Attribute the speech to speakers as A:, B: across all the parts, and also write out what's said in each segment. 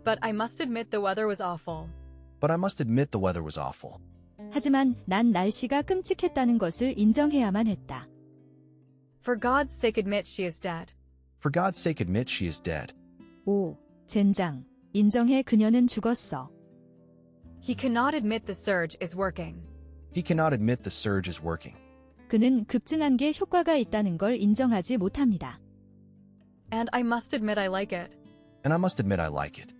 A: But I must admit the weather was awful.
B: But I must admit the weather was awful.
C: 하지만 난 날씨가 끔찍했다는 것을 인정해야만 했다.
A: For God's sake admit she is dead.
B: For God's sake admit she is dead.
C: 오, 젠장. 인정해 그녀는 죽었어.
A: He cannot admit the surge is working.
B: He cannot admit the surge is working.
C: 그는 급증한 게 효과가 있다는 걸 인정하지 못합니다.
A: And I must admit I like it.
B: And I must admit I like it.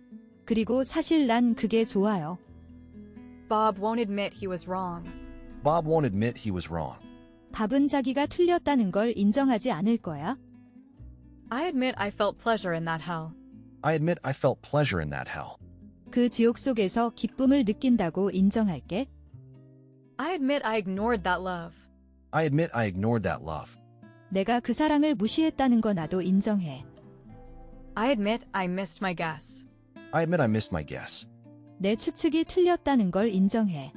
C: 그리고 사실 난 그게 좋아요.
A: Bob won't admit he was wrong.
B: Bob won't admit he was wrong.
C: 밥은 자기가 틀렸다는 걸 인정하지 않을 거야.
A: I admit I felt pleasure in that hell.
B: I admit I felt pleasure in that hell.
C: 그 지옥 속에서 기쁨을 느낀다고 인정할게.
A: I admit I ignored that love.
B: I admit I ignored that love.
C: 내가 그 사랑을 무시했다는 거 나도 인정해.
A: I admit I missed my guess.
B: I admit I missed my guess.
C: 내 추측이 틀렸다는 걸 인정해.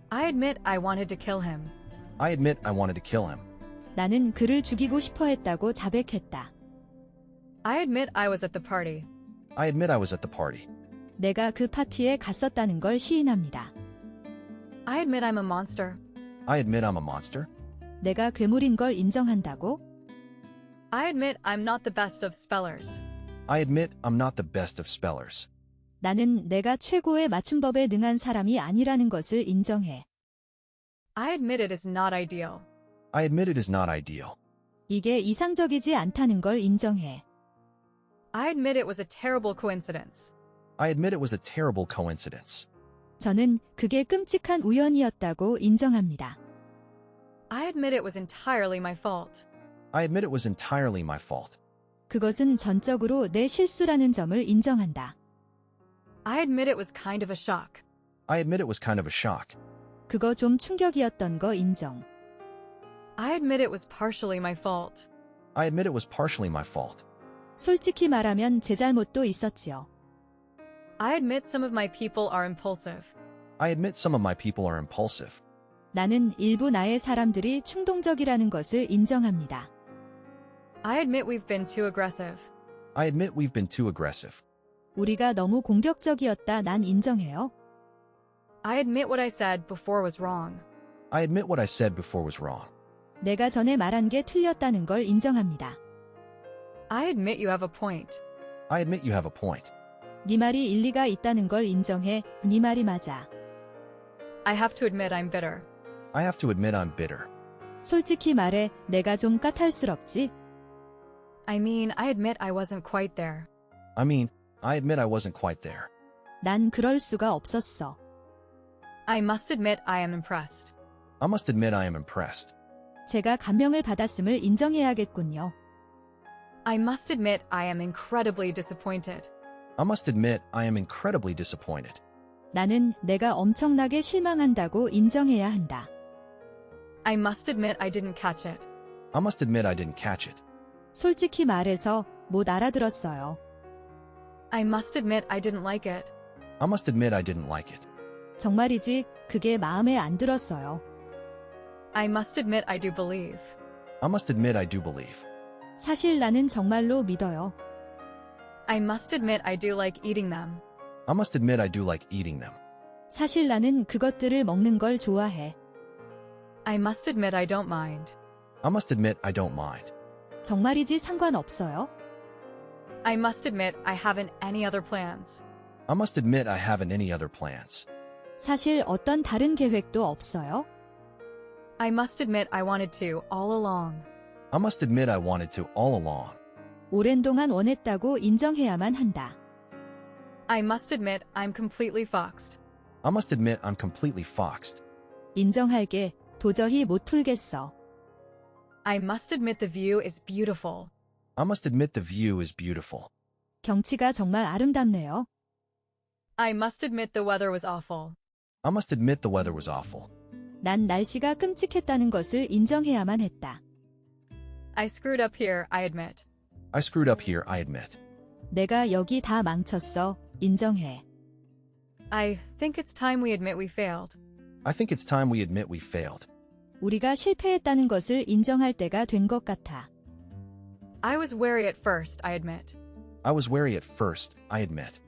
A: I admit I wanted to kill him.
B: I admit I wanted to kill him.
C: 나는 그를 죽이고 싶어 했다고 자백했다.
A: I admit I was at the party.
B: I admit I was at the party.
C: 내가 그 파티에 갔었다는 걸 시인합니다.
A: I admit I'm a monster.
B: I admit I'm a monster.
C: 내가 괴물인 걸 인정한다고?
A: I admit I'm not the best of spellers.
B: I admit I'm not the best of spellers.
C: 나는 내가 최고의 맞춤법에 능한 사람이 아니라는 것을 인정해.
A: I admit it is not ideal.
B: I admit it is not ideal.
C: 이게 이상적이지 않다는 걸 인정해.
A: I admit it was a terrible coincidence.
B: I admit it was a terrible coincidence.
C: 저는 그게 끔찍한 우연이었다고 인정합니다.
A: I admit it was entirely my fault.
B: I admit it was entirely my fault.
C: 그것은 전적으로 내 실수라는 점을 인정한다.
A: I admit it was kind of a shock.
B: I admit it was kind of a shock.
C: 그거 좀 충격이었던 거 인정.
A: I admit it was partially my fault.
B: I admit it was partially my fault.
C: 솔직히 말하면 제 잘못도 있었지요.
A: I admit some of my people are impulsive.
B: I admit some of my people are impulsive.
C: 나는 일부 나의 사람들이 충동적이라는 것을 인정합니다.
A: I admit we've been too aggressive.
B: I admit we've been too aggressive.
C: 우리가 너무 공격적이었다 난 인정해요.
A: I admit what I said before was wrong.
B: I admit what I said before was wrong.
C: 내가 전에 말한 게 틀렸다는 걸 인정합니다.
A: I admit you have a point.
B: I admit you have a point.
C: 네 말이 일리가 있다는 걸 인정해. 네 말이 맞아.
A: I have to admit I'm bitter.
B: I have to admit I'm bitter.
C: 솔직히 말해 내가 좀 까탈스럽지?
A: I mean, I admit I wasn't quite there.
B: I admit I wasn't quite there.
C: 난 그럴 수가 없었어.
A: I must admit I am impressed.
B: I must admit I am impressed.
C: 제가 감명을 받았음을 인정해야겠군요.
A: I must admit I am incredibly disappointed.
B: I must admit I am incredibly disappointed.
C: 나는 내가 엄청나게 실망한다고 인정해야 한다.
A: I must admit I didn't catch it.
B: I must admit I didn't catch it.
C: 솔직히 말해서 못 알아들었어요.
A: I must admit I didn't like it.
B: I must admit I didn't like it.
C: 정말이지 그게 마음에 안 들었어요.
A: I must admit I do believe.
B: I must admit I do believe.
C: 사실 나는 정말로 믿어요.
A: I must admit I do like eating them.
B: I must admit I do like eating them.
C: 사실 나는 그것들을 먹는 걸 좋아해.
A: I must admit I don't mind.
B: I must admit I don't mind.
C: 정말이지 상관없어요.
A: I must admit I haven't any other plans.
B: I must admit I haven't any other plans.
C: 사실 어떤 다른 계획도 없어요.
A: I must admit I wanted to all along.
B: I must admit I wanted to all along.
C: 오랜 동안 원했다고 인정해야만 한다.
A: I must admit I'm completely foxed.
B: I must admit I'm completely foxed.
C: 인정할게. 도저히 못 풀겠어.
A: I must admit the view is beautiful.
B: I must admit the view is beautiful.
C: 경치가 정말 아름답네요.
A: I must admit the weather was awful.
B: I must admit the weather was awful.
C: 난 날씨가 끔찍했다는 것을 인정해야만 했다.
A: I screwed up here, I admit.
B: I screwed up here, I admit.
C: 내가 여기 다 망쳤어. 인정해.
A: I think it's time we admit we failed.
B: I think it's time we admit we failed.
C: 우리가 실패했다는 것을 인정할 때가 된 것 같아.
A: I was wary at first, I admit.
B: I was wary at first, I admit.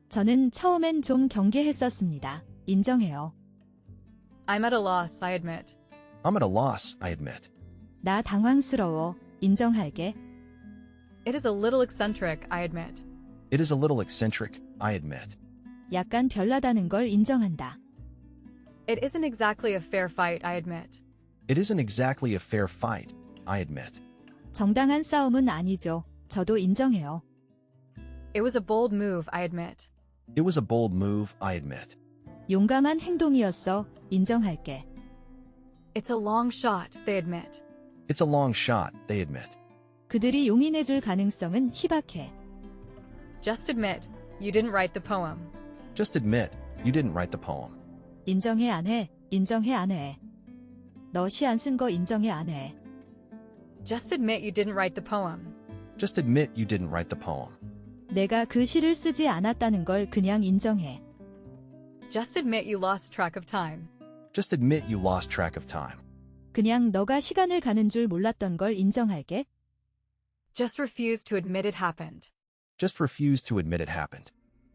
C: 저는 처음엔 좀 경계했었습니다. 인정해요.
A: I'm at a loss, I admit.
B: I'm at a loss, I admit.
C: 나 당황스러워. 인정할게.
A: It is a little eccentric, I admit.
B: It is a little eccentric, I admit.
C: 약간 별나다는 걸 인정한다.
A: It isn't exactly a fair fight, I admit.
B: It isn't exactly a fair fight, I admit.
C: 정당한 싸움은 아니죠. 저도 인정해요.
A: It was a bold move, I admit.
B: It was a bold move, I admit.
C: 용감한 행동이었어. 인정할게.
A: It's a long shot, they admit.
B: It's a long shot, they admit.
C: 그들이 용인해줄 가능성은 희박해.
A: Just admit, you didn't write the poem.
B: Just admit, you didn't write the poem.
C: 인정해 안 해. 인정해 안 해. 너 시 안 쓴 거 인정해 안 해.
A: Just admit you didn't write the poem.
B: Just admit you didn't write the poem.
C: 내가 그 시를 쓰지 않았다는 걸 그냥 인정해.
A: Just admit you lost track of time.
B: Just admit you lost track of time.
C: 그냥 너가 시간을 가는 줄 몰랐던 걸 인정할게.
A: Just refuse to admit it happened.
B: Just refuse to admit it happened.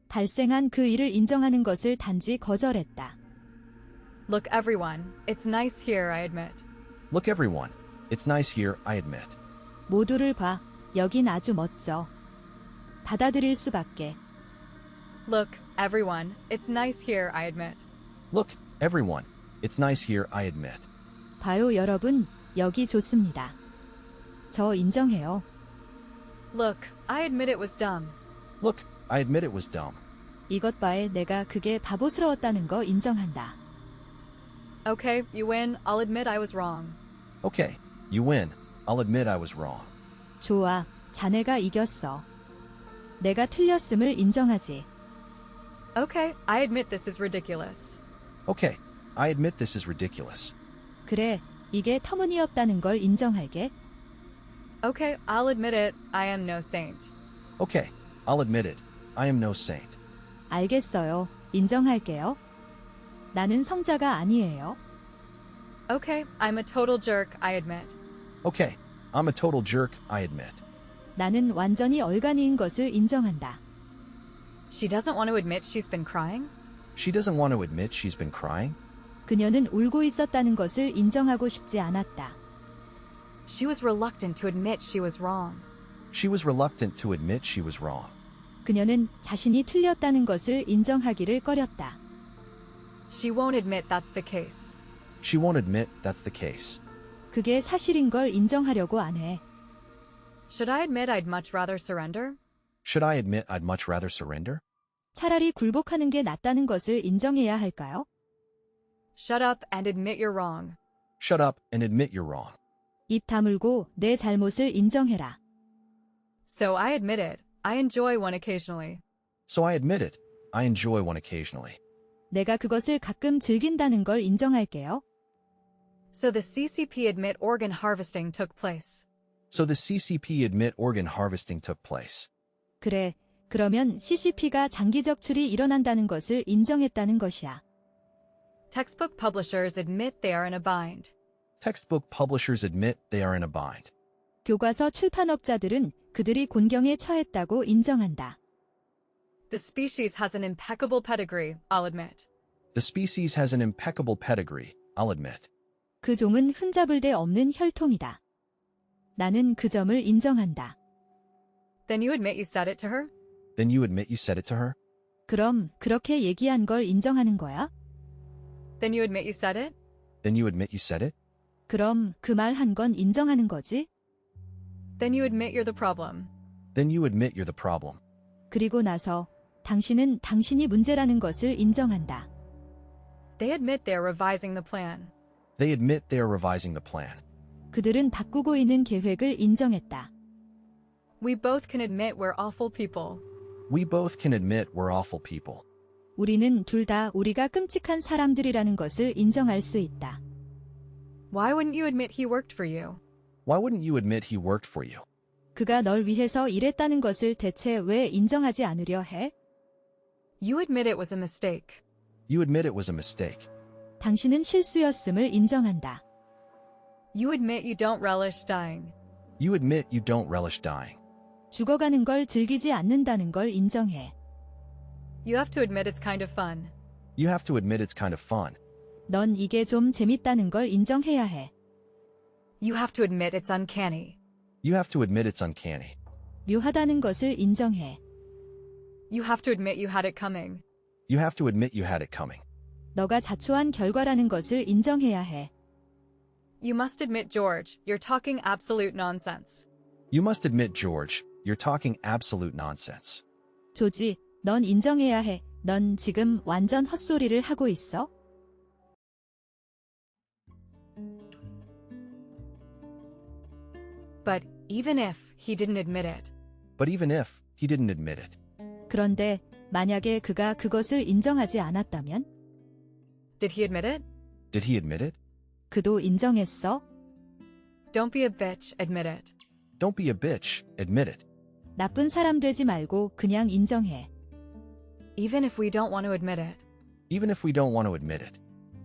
C: 발생한 그 일을 인정하는 것을 단지 거절했다.
A: Look, everyone, it's nice here, I admit.
B: Look, everyone. It's nice here, I admit.
C: 모두를 봐. 여긴 아주 멋져. 받아들일 수밖에.
A: Look, everyone, it's nice here, I admit.
B: Look, everyone. It's nice here, I admit.
C: 봐요 여러분. 여기 좋습니다. 저 인정해요.
A: Look, I admit it was dumb.
B: Look, I admit it was dumb.
C: 이것 봐에 내가 그게 바보스러웠다는 거 인정한다.
A: Okay, you win. I'll admit I was wrong.
B: Okay, you win. I'll admit I was wrong.
C: 좋아. 자네가 이겼어. 내가 틀렸음을 인정하지.
A: Okay, I admit this is ridiculous.
B: Okay, I admit this is ridiculous.
C: 그래. 이게 터무니없다는 걸 인정할게.
A: Okay, I'll admit it. I am no saint.
B: Okay, I'll admit it. I am no saint.
C: 알겠어요. 인정할게요. 나는 성자가 아니에요.
A: Okay, I'm a total jerk, I admit.
B: Okay, I'm a total jerk, I admit.
C: 나는 완전히 얼간이인 것을 인정한다.
A: She doesn't want to admit she's been crying?
B: She doesn't want to admit she's been crying.
C: 그녀는 울고 있었다는 것을 인정하고 싶지 않았다.
A: She was reluctant to admit she was wrong.
B: She was reluctant to admit she was wrong.
C: 그녀는 자신이 틀렸다는 것을 인정하기를 꺼렸다.
A: She won't admit that's the case.
B: She won't admit that's the case.
C: 그게 사실인 걸 인정하려고 안 해.
A: Should I admit I'd much rather surrender?
B: Should I admit I'd much rather surrender?
C: 차라리 굴복하는 게 낫다는 것을 인정해야 할까요?
A: Shut up and admit you're wrong.
B: Shut up and admit you're wrong.
C: 입 다물고 내 잘못을 인정해라.
A: So I admit it. I enjoy one occasionally.
B: So I admit it. I enjoy one occasionally.
C: 내가 그것을 가끔 즐긴다는 걸 인정할게요.
A: So the CCP admit organ harvesting took place.
B: So the CCP admit organ harvesting took place.
C: 그래, 그러면 CCP가 장기 적출이 일어난다는 것을 인정했다는 것이야.
A: Textbook publishers admit they are in a bind.
B: Textbook publishers admit they are in a bind.
C: 교과서 출판업자들은 그들이 곤경에 처했다고 인정한다.
A: The species has an impeccable pedigree, I'll admit.
B: The species has an impeccable pedigree, I'll admit.
C: 그 종은 흠잡을 데 없는 혈통이다. 나는 그 점을 인정한다.
A: Then you admit you said it to her?
B: Then you admit you said it to her?
C: 그럼 그렇게 얘기한 걸 인정하는 거야?
A: Then you admit you said it?
B: Then you admit you said it?
C: 그럼 그 말 한 건 인정하는 거지?
A: Then you admit you're the problem.
B: Then you admit you're the problem.
C: 그리고 나서 당신은 당신이 문제라는 것을 인정한다.
A: They admit they're revising the plan.
B: They admit they are revising the plan.
C: 그들은 바꾸고 있는 계획을 인정했다.
A: We both can admit we're awful people.
B: We both can admit we're awful people.
C: 우리는 둘 다 우리가 끔찍한 사람들이라는 것을 인정할 수 있다.
A: Why wouldn't you admit he worked for you?
B: Why wouldn't you admit he worked for you?
C: 그가 널 위해서 일했다는 것을 대체 왜 인정하지 않으려 해?
A: You admit it was a mistake.
B: You admit it was a mistake.
C: 당신은 실수였음을 인정한다.
A: You admit you don't relish dying.
B: You admit you don't relish dying.
C: 죽어가는 걸 즐기지 않는다는 걸 인정해.
A: You have to admit it's kind of fun.
B: You have to admit it's kind of fun.
C: 넌 이게 좀 재밌다는 걸 인정해야 해.
A: You have to admit it's uncanny.
B: You have to admit it's uncanny.
C: 묘하다는 것을 인정해.
A: You have to admit you had it coming.
B: You have to admit you had it coming.
C: 너가 자초한 결과라는 것을 인정해야 해.
A: You must admit, George, you're talking absolute nonsense.
B: You must admit, George, you're talking absolute nonsense.
C: 조지, 넌 인정해야 해. 넌 지금 완전 헛소리를 하고 있어?
A: But even if he didn't admit it,
B: But even if he didn't admit it,
C: 그런데 만약에 그가 그것을 인정하지 않았다면?
A: did he admit it?
B: did he admit it?
C: 그도 인정했어?
A: Don't be a bitch, admit it.
B: Don't be a bitch, admit it.
C: 나쁜 사람 되지 말고 그냥 인정해.
A: Even if we don't want to admit it.
B: Even if we don't want to admit it.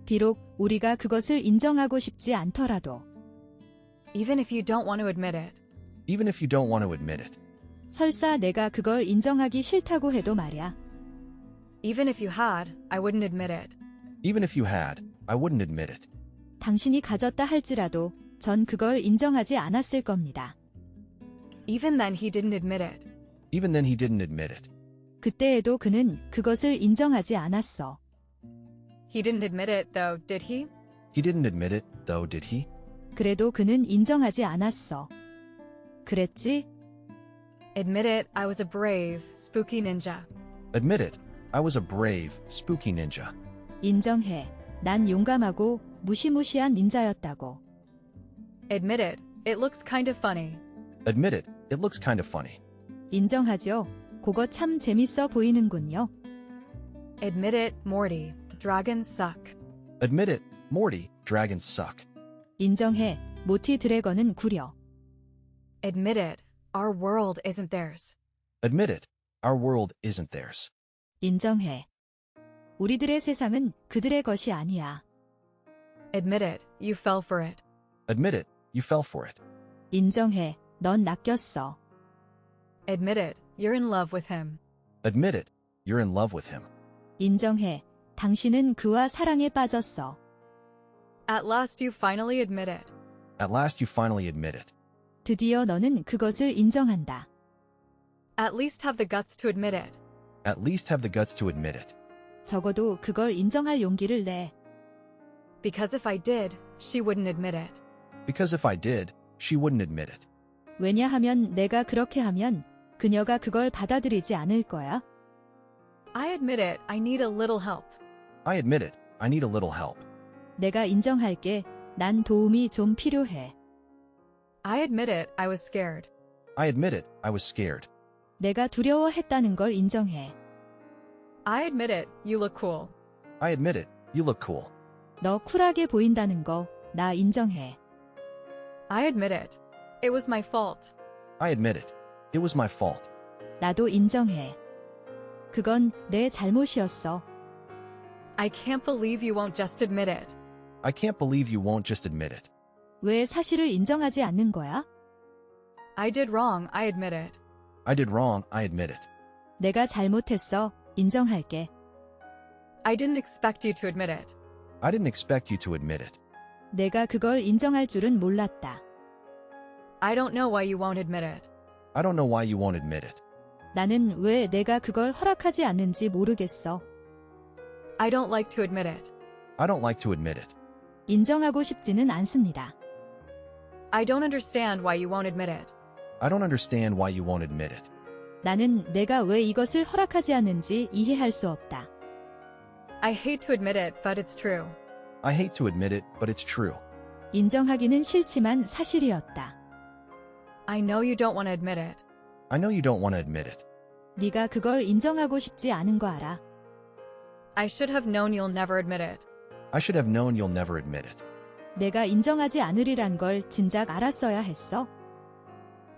C: 비록 우리가 그것을 인정하고 싶지 않더라도.
A: Even if you don't want to admit it.
B: Even if you don't want to admit it.
C: 설사 내가 그걸 인정하기 싫다고 해도 말야.
A: Even if you had, I wouldn't admit it.
B: Even if you had, I wouldn't admit it.
C: 당신이 가졌다 할지라도 전 그걸 인정하지 않았을 겁니다.
A: Even then he didn't admit it.
B: Even then he didn't admit it.
C: 그때에도 그는 그것을 인정하지 않았어.
A: He didn't admit it, though, did he?
B: He didn't admit it, though, did he?
C: 그래도 그는 인정하지 않았어. 그랬지?
A: Admit it, I was a brave, spooky ninja.
B: Admit it, I was a brave, spooky ninja.
C: 인정해. 난 용감하고 무시무시한 닌자였다고.
A: Admit it, it looks kind of funny.
B: Admit it, it looks kind of funny.
C: 인정하죠. 그거 참 재밌어 보이는군요.
A: Admit it, Morty, dragons suck.
B: Admit it, Morty, dragons suck.
C: 인정해. 모티 드래건은 구려.
A: Admit it, our world isn't theirs.
B: Admit it, our world isn't theirs.
C: 인정해. 우리들의 세상은 그들의 것이 아니야.
A: Admit it, you fell for it.
B: Admit it, you fell for it.
C: 인정해. 넌 낚였어.
A: Admit it, you're in love with him.
B: Admit it, you're in love with him.
C: 인정해. 당신은 그와 사랑에 빠졌어.
A: At last you finally admit it.
B: At last you finally admit it.
C: 드디어 너는 그것을 인정한다.
A: At least have the guts to admit it.
B: At least have the guts to admit it.
C: 적어도 그걸 인정할 용기를 내.
A: Because if I did, she wouldn't admit it.
B: Because if I did, she wouldn't admit it.
C: 왜냐하면 내가 그렇게 하면 그녀가 그걸 받아들이지 않을 거야.
A: I admit it, I need a little help.
B: I admit it, I need a little help.
C: 내가 인정할게. 난 도움이 좀 필요해.
A: I admit it, I was scared.
B: I admit it, I was scared.
C: 내가 두려워했다는 걸 인정해.
A: I admit it, you look cool.
B: I admit it, you look cool.
C: 너 쿨하게 보인다는 거 나 인정해.
A: I admit it. It was my fault.
B: I admit it. It was my fault.
C: 나도 인정해. 그건 내 잘못이었어.
A: I can't believe you won't just admit it.
B: I can't believe you won't just admit it.
C: 왜 사실을 인정하지 않는 거야?
A: I did wrong, I admit it.
B: I did wrong, I admit it.
C: 내가 잘못했어. 인정할게.
A: I didn't expect you to admit it.
B: I didn't expect you to admit it.
C: 내가 그걸 인정할 줄은 몰랐다.
A: I don't know why you won't admit it.
B: I don't know why you won't admit it.
C: 나는 왜 내가 그걸 허락하지 않는지 모르겠어.
A: I don't like to admit it.
B: I don't like to admit it.
C: 인정하고 싶지는 않습니다.
A: I don't understand why you won't admit it.
B: I don't understand why you won't admit it.
C: 나는 내가 왜 이것을 허락하지 않는지 이해할 수 없다.
A: I hate to admit it, but it's true.
B: I hate to admit it, but it's true.
C: 인정하기는 싫지만 사실이었다.
A: I know you don't want to admit it.
B: I know you don't want to admit it.
C: 네가 그걸 인정하고 싶지 않은 거 알아.
A: I should have known you'll never admit it.
B: I should have known you'll never admit it.
C: 내가 인정하지 않으리란 걸 진작 알았어야 했어.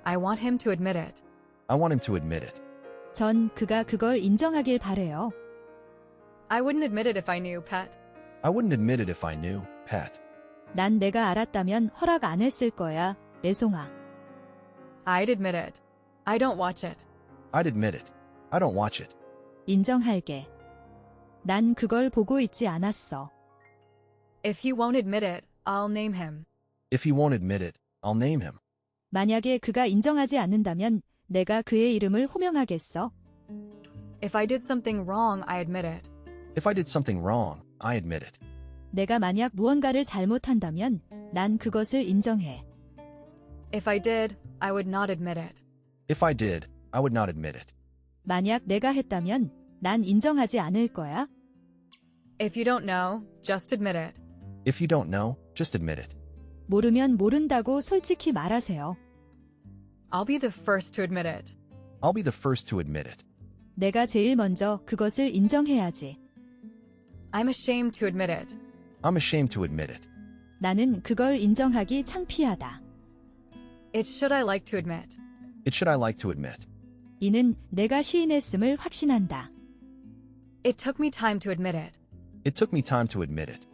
A: I want him to admit it.
B: I want him to admit it.
C: 전 그가 그걸 인정하길 바래요.
A: I wouldn't admit it if I knew, pet.
B: I wouldn't admit it if I knew, pet.
C: 난 내가 알았다면 허락 안 했을 거야, 내 송아.
A: I'd admit it. I don't watch it.
B: I'd admit it. I don't watch it.
C: 인정할게. 난 그걸 보고 있지 않았어.
A: If he won't admit it, I'll name him.
B: If he won't admit it, I'll name him.
C: 만약에 그가 인정하지 않는다면 내가 그의 이름을 호명하겠어.
A: If I did something wrong, I admit it.
B: If I did something wrong, I admit it.
C: 내가 만약 무언가를 잘못한다면 난 그것을 인정해.
A: If I did, I would not admit it.
B: If I did, I would not admit it.
C: 만약 내가 했다면 난 인정하지 않을 거야.
A: If you don't know, just admit it.
B: If you don't know, just admit it.
C: 모르면 모른다고 솔직히 말하세요.
A: I'll be the first to admit it.
B: I'll be the first to admit it.
C: 내가 제일 먼저 그것을 인정해야지.
A: I'm ashamed to admit it.
B: I'm ashamed to admit it.
C: 나는 그걸 인정하기 창피하다.
A: It should I like to admit.
B: It should I like to admit.
C: 이는 내가 시인했음을 확신한다.
A: It took me time to admit it.
B: It took me time to admit it.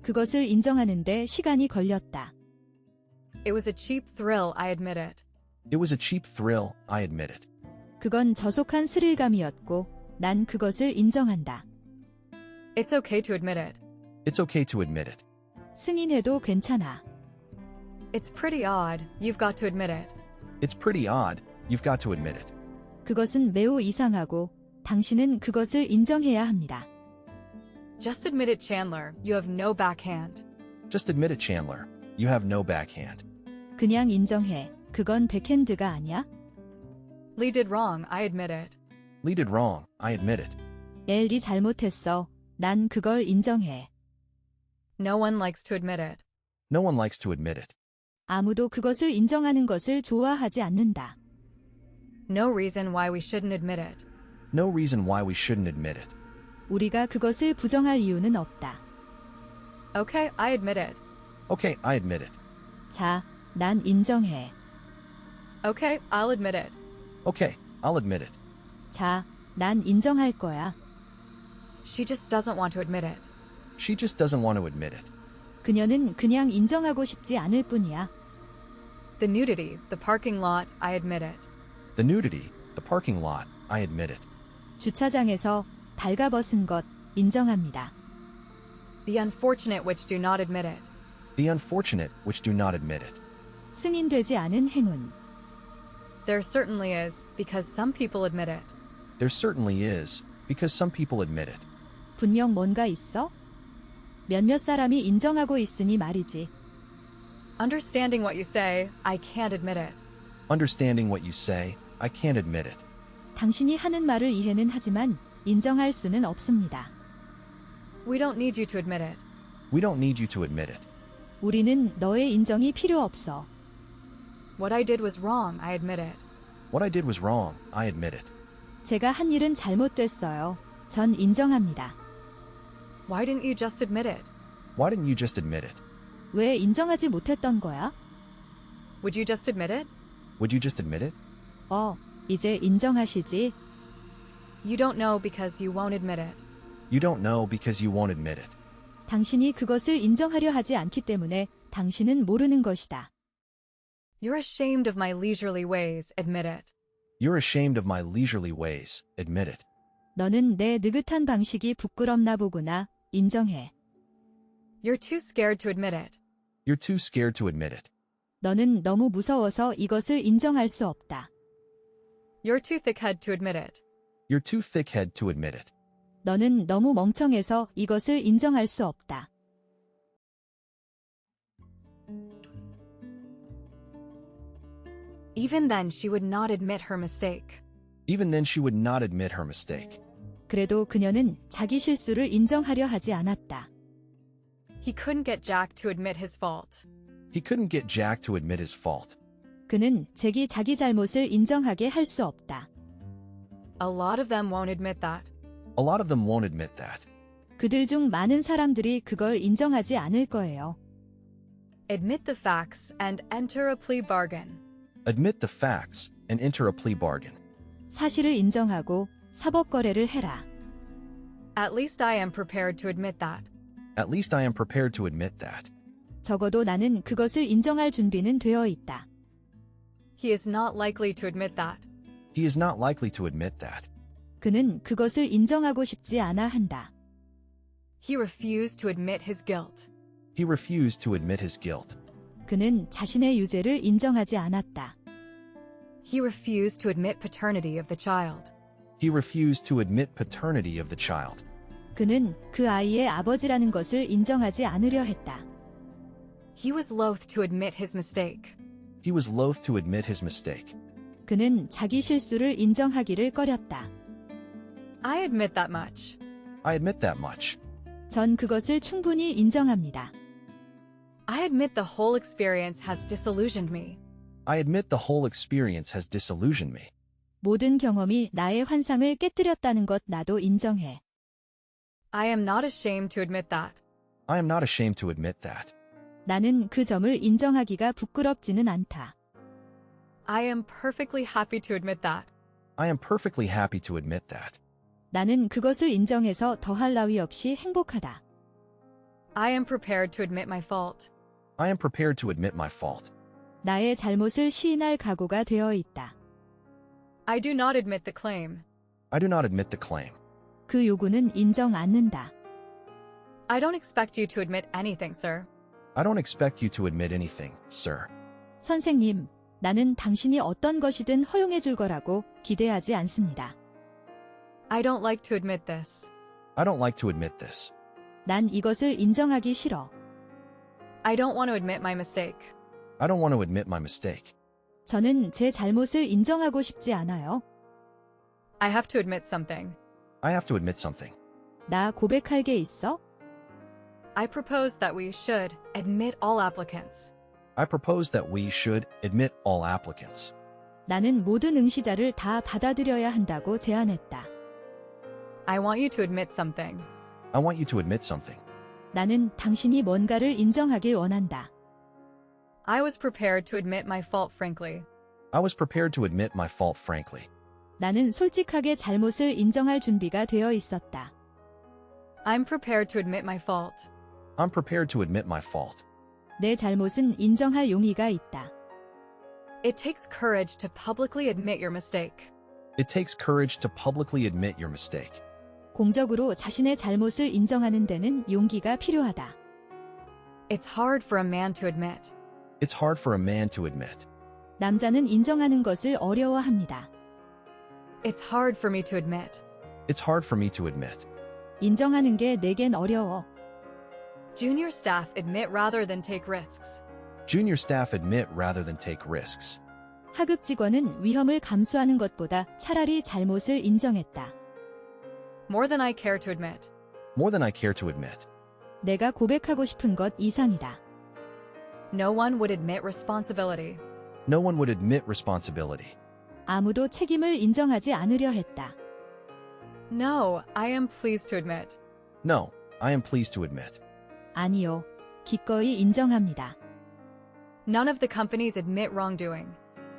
C: 그것을 인정하는데 시간이 걸렸다.
A: It was a cheap thrill, I admit it.
B: It was a cheap thrill, I admit it.
C: 그건 저속한 스릴감이었고 난 그것을 인정한다.
A: It's okay to admit it.
B: It's okay to admit it.
C: 승인해도 괜찮아.
A: It's pretty odd, you've got to admit it.
B: It's pretty odd, you've got to admit it.
C: 그것은 매우 이상하고 당신은 그것을 인정해야 합니다.
A: Just admit it, Chandler, you have no backhand.
B: Just admit it, Chandler. You have no backhand.
C: 그냥 인정해. 그건 백핸드가 아니야?
A: Lee did wrong, I admit it.
B: Lee did wrong, I admit it.
C: 엘리 잘못했어. 난 그걸 인정해.
A: No one likes to admit it.
B: No one likes to admit it.
C: 아무도 그것을 인정하는 것을 좋아하지 않는다.
A: No reason why we shouldn't admit it.
B: No reason why we shouldn't admit it.
C: 우리가 그것을 부정할 이유는 없다.
A: Okay, I admit it.
B: Okay, I admit it.
C: 자, 난 인정해.
A: Okay, I'll admit it.
B: Okay, I'll admit it.
C: 자, 난 인정할 거야.
A: She just doesn't want to admit it.
B: She just doesn't want to admit it.
C: 그녀는 그냥 인정하고 싶지 않을 뿐이야.
A: The nudity, the parking lot, I admit it.
B: The nudity, the parking lot, I admit it.
C: 주차장에서 발가벗은 것 인정합니다.
A: The unfortunate which do not admit it.
B: The unfortunate which do not admit it.
C: 승인되지 않은 행운.
A: There certainly is, because some people admit it.
B: There certainly is, because some people admit it.
C: 분명 뭔가 있어? 몇몇 사람이 인정하고 있으니 말이지.
A: Understanding what you say, I can't admit it.
B: Understanding what you say, I can't admit it.
C: 당신이 하는 말을 이해는 하지만 인정할 수는 없습니다.
A: We don't need you to admit it.
B: We don't need you to admit it.
C: 우리는 너의 인정이 필요 없어.
A: What I did was wrong, I admit it.
B: What I did was wrong, I admit it.
C: 제가 한 일은 잘못됐어요. 전 인정합니다.
A: Why didn't you just admit it?
B: Why didn't you just admit it?
C: 왜 인정하지 못했던 거야?
A: Would you just admit it?
B: Would you just admit it?
C: 이제 인정하시지.
A: You don't know because you won't admit it.
B: You don't know because you won't admit it.
C: 당신이 그것을 인정하려 하지 않기 때문에 당신은 모르는 것이다.
A: You're ashamed of my leisurely ways, admit it.
B: You're ashamed of my leisurely ways, admit it.
C: 너는 내 느긋한 방식이 부끄럽나 보구나. 인정해.
A: You're too scared to admit it.
B: You're too scared to admit it.
C: 너는 너무 무서워서 이것을 인정할 수 없다.
A: You're too thick-head to admit it.
B: You're too thick-head to admit it.
C: 너는 너무 멍청해서 이것을 인정할 수 없다.
A: Even then, she would not admit her mistake.
B: Even then she would not admit her mistake.
C: 그래도 그녀는 자기 실수를 인정하려 하지 않았다.
A: He couldn't get Jack to admit his fault.
B: He couldn't get Jack to admit his fault.
C: 그는 잭이 자기 잘못을 인정하게 할 수 없다.
A: A lot of them won't admit that.
B: A lot of them won't admit that.
C: 그들 중 많은 사람들이 그걸 인정하지 않을 거예요.
A: Admit the facts and enter a plea bargain.
B: Admit the facts and enter a plea bargain.
C: 사실을 인정하고 사법 거래를 해라.
A: At least I am prepared to admit that.
B: At least I am prepared to admit that.
C: 적어도 나는 그것을 인정할 준비는 되어 있다.
A: He is not likely to admit that.
B: He is not likely to admit that.
C: 그는 그것을 인정하고 싶지 않아 한다.
A: He refused to admit his guilt.
B: He refused to admit his guilt.
C: 그는 자신의 유죄를 인정하지 않았다.
A: He refused to admit paternity of the child.
B: He refused to admit paternity of the child.
C: 그는 그 아이의 아버지라는 것을 인정하지 않으려 했다.
A: He was loath to admit his mistake.
B: He was loath to admit his mistake.
C: 그는 자기 실수를 인정하기를 꺼렸다.
A: I admit that much.
B: I admit that much.
C: 전 그것을 충분히 인정합니다.
A: I admit the whole experience has disillusioned me.
B: I admit the whole experience has disillusioned me.
C: 모든 경험이 나의 환상을 깨뜨렸다는 것 나도 인정해.
A: I am not ashamed to admit that.
B: I am not ashamed to admit that.
C: 나는 그 점을 인정하기가 부끄럽지는 않다.
A: I am perfectly happy to admit that.
B: I am perfectly happy to admit that.
C: 나는 그것을 인정해서 더할 나위 없이 행복하다.
A: I am prepared to admit my fault.
B: I am prepared to admit my fault.
C: 나의 잘못을 시인할 각오가 되어 있다.
A: I do not admit the claim.
B: I do not admit the claim.
C: 그 요구는 인정 않는다.
A: I don't expect you to admit anything, sir.
B: I don't expect you to admit anything, sir.
C: 선생님, 나는 당신이 어떤 것이든 허용해 줄 거라고 기대하지 않습니다.
A: I don't like to admit this.
B: I don't like to admit this.
C: 난 이것을 인정하기 싫어.
A: I don't want to admit my mistake.
B: I don't want to admit my mistake.
C: 저는 제 잘못을 인정하고 싶지 않아요.
A: I have to admit something.
B: I have to admit something.
C: 나 고백할 게 있어?
A: I propose that we should admit all applicants.
B: I propose that we should admit all applicants.
C: 나는 모든 응시자를 다 받아들여야 한다고 제안했다.
A: I want you to admit something.
B: I want you to admit something.
C: 나는 당신이 뭔가를 인정하길 원한다.
A: I was prepared to admit my fault frankly.
B: I was prepared to admit my fault frankly.
C: 나는 솔직하게 잘못을 인정할 준비가 되어 있었다.
A: I'm prepared to admit my fault.
B: I'm prepared to admit my fault.
C: 내 잘못은 인정할 용의가 있다.
A: It takes courage to publicly admit your mistake.
B: It takes courage to publicly admit your mistake.
C: 공적으로 자신의 잘못을 인정하는 데는 용기가 필요하다.
A: It's hard for a man to admit.
B: It's hard for a man to admit.
C: 남자는 인정하는 것을 어려워합니다.
A: It's hard for me to admit.
B: It's hard for me to admit.
C: 인정하는 게 내겐 어려워.
A: Junior staff admit rather than take risks.
B: Junior staff admit rather than take risks.
C: 하급 직원은 위험을 감수하는 것보다 차라리 잘못을 인정했다.
A: More than I care to admit.
B: More than I care to admit.
C: 내가 고백하고 싶은 것 이상이다.
A: No one would admit responsibility.
B: No one would admit responsibility.
C: 아무도 책임을 인정하지 않으려 했다.
A: No, I am pleased to admit.
B: No, I am pleased to admit.
C: 아니요. 기꺼이 인정합니다.
A: None of the companies admit wrongdoing.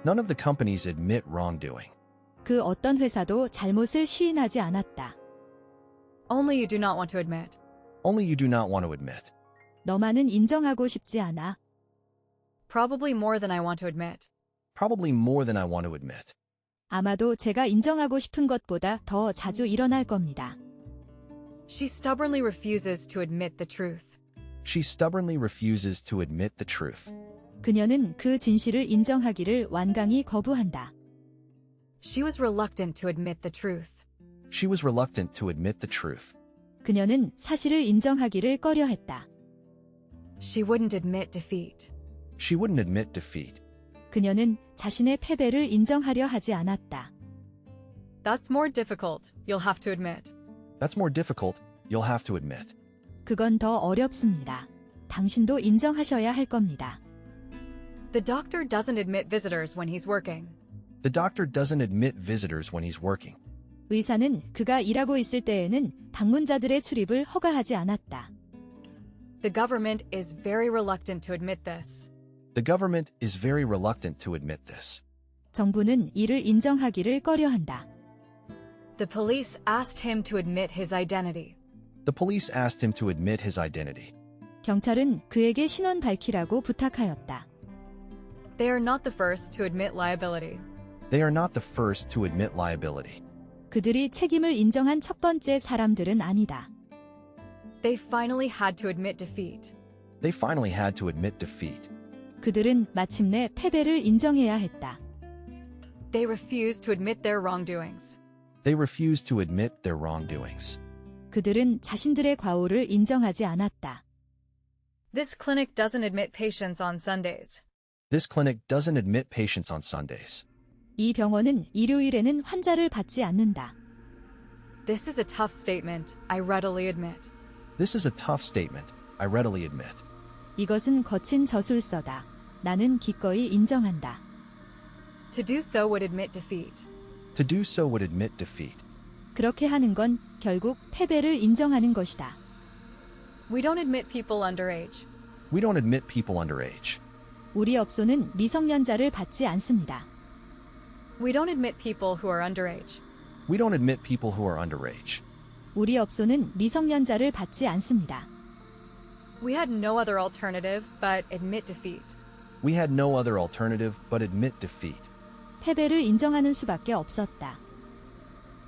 B: None of the companies admit wrongdoing.
C: 그 어떤 회사도 잘못을 시인하지 않았다.
A: Only you do not want to admit.
B: Only you do not want to admit.
C: 너만은 인정하고 싶지 않아.
A: Probably more than I want to admit.
B: Probably more than I want to admit.
C: 아마도 제가 인정하고 싶은 것보다 더 자주 일어날 겁니다.
A: She stubbornly refuses to admit the truth.
B: She stubbornly refuses to admit the truth.
C: 그녀는 그 진실을 인정하기를 완강히 거부한다.
A: She was reluctant to admit the truth.
B: She was reluctant to admit the truth.
C: 그녀는 사실을 인정하기를 꺼려했다.
A: She wouldn't admit defeat.
B: She wouldn't admit defeat.
C: 그녀는 자신의 패배를 인정하려 하지 않았다.
A: That's more difficult, you'll have to admit.
B: That's more difficult, you'll have to admit.
C: 그건 더 어렵습니다. 당신도 인정하셔야 할 겁니다.
A: The doctor doesn't admit visitors when he's working.
B: The doctor doesn't admit visitors when he's working.
C: 의사는 그가 일하고 있을 때에는 방문자들의 출입을 허가하지 않았다.
A: The government is very reluctant to admit this.
B: The government is very reluctant to admit this.
C: 정부는 이를 인정하기를 꺼려한다.
A: The police asked him to admit his identity.
B: The police asked him to admit his identity.
C: 경찰은 그에게 신원 밝히라고 부탁하였다.
A: They are not the first to admit liability.
B: They are not the first to admit liability.
C: 그들이 책임을 인정한 첫 번째 사람들은 아니다.
A: They finally had to admit defeat.
B: They finally had to admit defeat.
C: 그들은 마침내 패배를 인정해야 했다.
A: They refused to admit their wrongdoings.
B: They refused to admit their wrongdoings.
C: 그들은 자신들의 과오를 인정하지 않았다.
A: This clinic doesn't admit patients on Sundays.
B: This clinic doesn't admit patients on Sundays.
C: 이 병원은 일요일에는 환자를 받지 않는다.
A: This is a tough statement, I readily admit.
B: This is a tough statement, I readily admit.
C: 이것은 거친 저술서다. 나는 기꺼이 인정한다.
A: To do so would admit defeat.
B: To do so would admit defeat.
C: 그렇게 하는 건 결국 패배를 인정하는 것이다.
A: We don't admit people underage.
B: We don't admit people underage.
C: 우리 업소는 미성년자를 받지 않습니다.
A: We don't admit people who are underage.
B: We don't admit people who are underage.
C: 우리 업소는 미성년자를 받지 않습니다.
A: We had no other alternative but admit defeat.
B: We had no other alternative but admit defeat.
C: 패배를 인정하는 수밖에 없었다.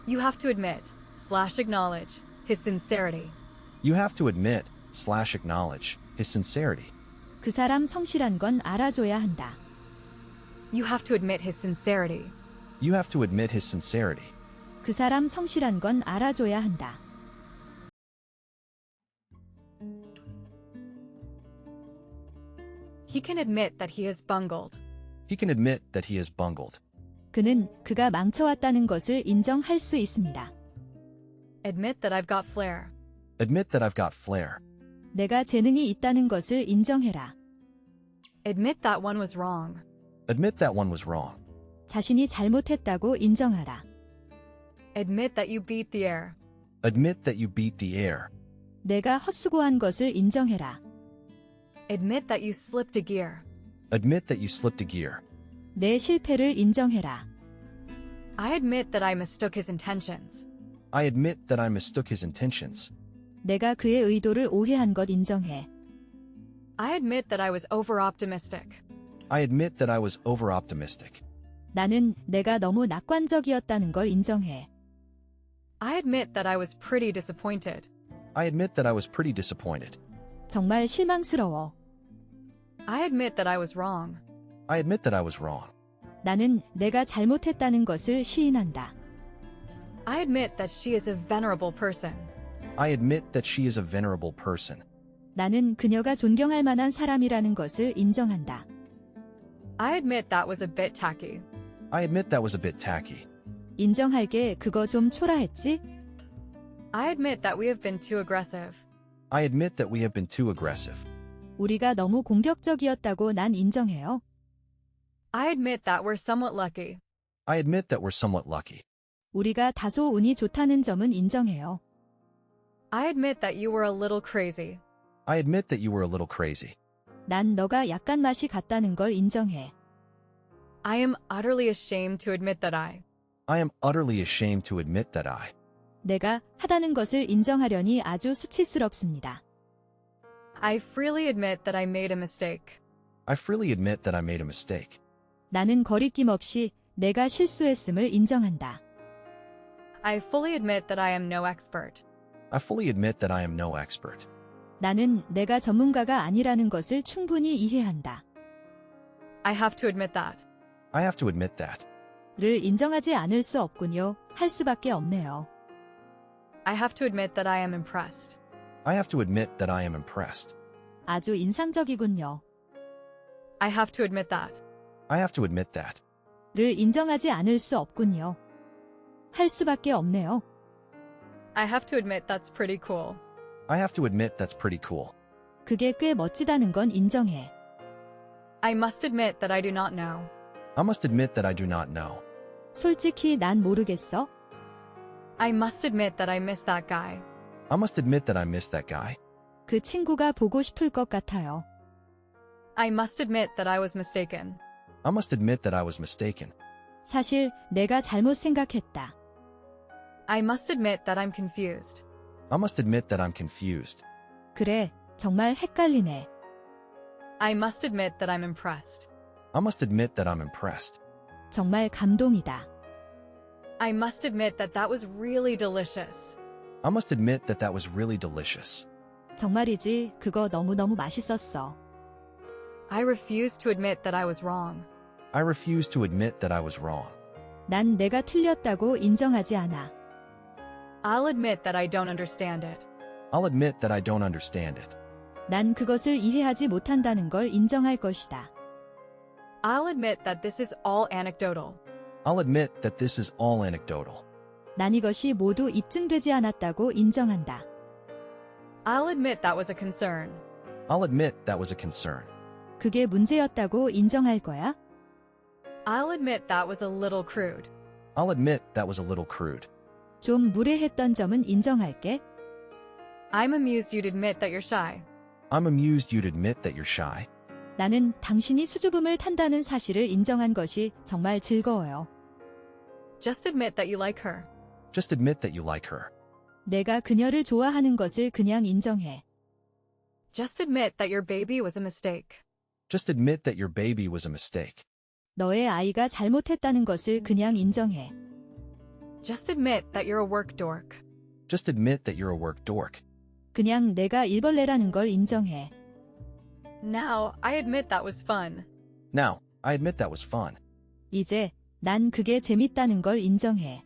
A: You have to admit/acknowledge his sincerity.
B: You have to admit/acknowledge his sincerity.
C: 그 사람 성실한 건 알아줘야 한다.
A: You have to admit his sincerity.
B: You have to admit his sincerity.
C: 그 사람 성실한 건 알아줘야 한다.
A: He can admit that he has bungled.
B: He can admit that he has bungled.
C: 그는 그가 망쳐왔다는 것을 인정할 수 있습니다.
A: Admit that I've got flair.
B: Admit that I've got flair.
C: 내가 재능이 있다는 것을 인정해라.
A: Admit that one was wrong.
B: Admit that one was wrong.
C: 자신이 잘못했다고 인정하라.
A: Admit that you beat the air.
B: Admit that you beat the air.
C: 내가 헛수고한 것을 인정해라.
A: Admit that you slipped a gear.
B: Admit that you slipped a gear.
C: 내 실패를 인정해라.
A: I admit that I mistook his intentions.
B: I admit that I mistook his intentions.
C: 내가 그의 의도를 오해한 것 인정해.
A: I admit that I was over-optimistic.
B: I admit that I was over-optimistic.
C: 나는 내가 너무 낙관적이었다는 걸 인정해.
A: I admit that I was pretty disappointed.
B: I admit that I was pretty disappointed.
C: 정말 실망스러워.
A: I admit that I was wrong.
B: I admit that I was wrong.
C: 나는 내가 잘못했다는 것을 시인한다.
A: I admit that she is a venerable person.
B: I admit that she is a venerable person.
C: 나는 그녀가 존경할 만한 사람이라는 것을 인정한다.
A: I admit that was a bit tacky.
B: I admit that was a bit tacky.
C: 인정할게 그거 좀 초라했지?
A: I admit that we have been too aggressive.
B: I admit that we have been too aggressive.
C: 우리가 너무 공격적이었다고 난 인정해요.
A: I admit that we're somewhat lucky.
B: I admit that we're somewhat lucky.
C: 우리가 다소 운이 좋다는 점은 인정해요.
A: I admit that you were a little crazy.
B: I admit that you were a little crazy.
C: 난 너가 약간 맛이 갔다는 걸 인정해.
A: I am utterly ashamed to admit that
B: I am utterly ashamed to admit that
C: 내가 하다는 것을 인정하려니 아주 수치스럽습니다.
A: I freely admit that I made a mistake.
B: I freely admit that I made a mistake.
C: 나는 거리낌 없이 내가 실수했음을 인정한다.
A: I fully admit that I am no expert.
B: I fully admit that I am no expert.
C: 나는 내가 전문가가 아니라는 것을 충분히 이해한다.
A: I have to admit that.
B: I have to admit that.
C: 를 인정하지 않을 수 없군요. 할 수밖에 없네요.
A: I have to admit that I am impressed.
B: I have to admit that I am impressed.
C: 아주 인상적이군요.
A: I have to admit that.
B: I have to admit that.
C: 를 인정하지 않을 수 없군요. 할 수밖에 없네요.
A: I have to admit that's pretty cool.
B: I have to admit that's pretty cool.
C: 그게 꽤 멋지다는 건 인정해.
A: I must admit that I do not know.
B: I must admit that I do not know.
C: 솔직히 난 모르겠어.
A: I must admit that I missed that guy.
B: I must admit that I missed that guy.
C: 그 친구가 보고 싶을 것 같아요.
A: I must admit that I was mistaken.
B: I must admit that I was mistaken.
C: 사실 내가 잘못 생각했다.
A: I must admit that I'm confused.
B: I must admit that I'm confused.
C: 그래, 정말 헷갈리네.
A: I must admit that I'm impressed.
B: I must admit that I'm impressed.
C: 정말 감동이다.
A: I must admit that that was really delicious.
B: I must admit that that was really delicious.
C: 정말이지, 그거 너무너무 맛있었어.
A: I refuse to admit that I was wrong.
B: I refuse to admit that I was wrong.
C: 난 내가 틀렸다고 인정하지 않아.
A: I'll admit that I don't understand it.
B: I'll admit that I don't understand it.
C: 난 그것을 이해하지 못한다는 걸 인정할 것이다.
A: I'll admit that this is all anecdotal.
B: I'll admit that this is all anecdotal.
C: 난 이것이 모두 입증되지 않았다고 인정한다.
A: I'll admit that was a concern.
B: I'll admit that was a concern.
C: 그게 문제였다고 인정할 거야?
A: I'll admit that was a little crude.
B: I'll admit that was a little crude.
C: 좀 무례했던 점은 인정할게.
A: I'm amused you'd admit that you're shy.
B: I'm amused you'd admit that you're shy.
C: 나는 당신이 수줍음을 탄다는 사실을 인정한 것이 정말 즐거워요.
A: Just admit that you like her.
B: Just admit that you like her.
C: 내가 그녀를 좋아하는 것을 그냥 인정해.
A: Just admit that your baby was a mistake.
B: Just admit that your baby was a mistake.
C: 너의 아이가 잘못했다는 것을 그냥 인정해.
A: Just admit that you're a work dork.
B: Just admit that you're a work dork.
C: 그냥 내가 일벌레라는 걸 인정해.
A: Now, I admit that was fun.
B: Now, I admit that was fun.
C: 이제 난 그게 재밌다는 걸 인정해.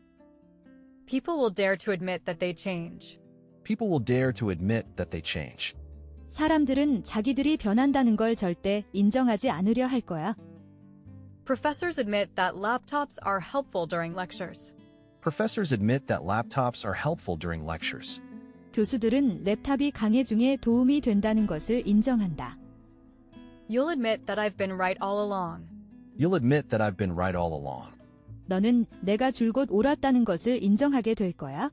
A: People will dare to admit that they change.
B: People will dare to admit that they change.
C: 사람들은 자기들이 변한다는 걸 절대 인정하지 않으려 할 거야.
A: Professors admit that laptops are helpful during lectures.
B: Professors admit that laptops are helpful during lectures.
C: 교수들은 랩탑이 강의 중에 도움이 된다는 것을 인정한다.
A: You'll admit that I've been right all along.
B: You'll admit that I've been right all along.
C: 너는 내가 줄곧 옳았다는 것을 인정하게 될 거야.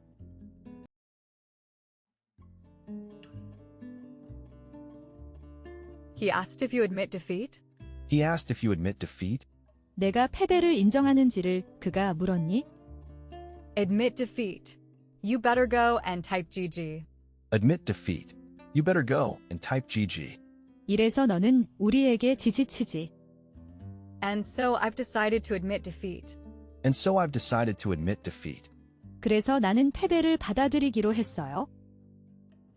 A: He asked if you admit defeat.
B: He asked if you admit defeat.
C: 내가 패배를 인정하는지를 그가 물었니?
A: Admit defeat. You better go and type GG.
B: Admit defeat. You better go and type GG.
C: 이래서 너는 우리에게 지지치지.
A: And so I've decided to admit defeat.
B: And so I've decided to admit defeat.
C: 그래서 나는 패배를 받아들이기로 했어요.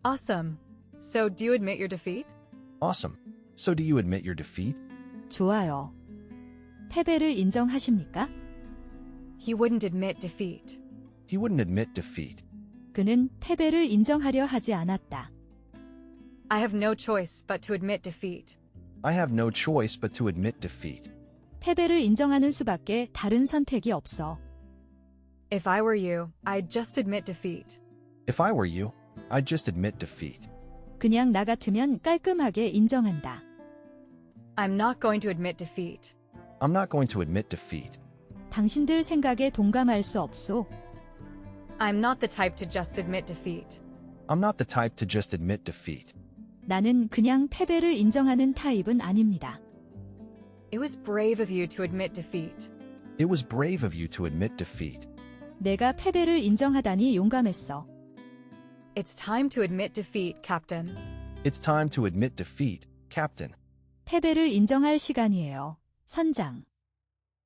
A: Awesome. So do you admit your defeat?
B: Awesome. So do you admit your defeat?
C: 좋아요. 패배를 인정하십니까?
A: He wouldn't admit defeat.
B: He wouldn't admit defeat.
C: 그는 패배를 인정하려 하지 않았다.
A: I have no choice but to admit defeat.
B: I have no choice but to admit defeat.
C: 패배를 인정하는 수밖에 다른 선택이 없어.
A: If I were you, I'd just admit defeat.
B: If I were you, I'd just admit defeat.
C: 그냥 나 같으면 깔끔하게 인정한다.
A: I'm not going to admit defeat.
B: I'm not going to admit defeat.
C: 당신들 생각에 동감할 수 없소.
A: I'm not the type to just admit defeat.
B: I'm not the type to just admit defeat.
C: 나는 그냥 패배를 인정하는 타입은 아닙니다.
A: It was brave of you to admit defeat.
B: It was brave of you to admit defeat.
C: 내가 패배를 인정하다니 용감했어.
A: It's time to admit defeat, Captain.
B: It's time to admit defeat, Captain.
C: 패배를 인정할 시간이에요. 선장.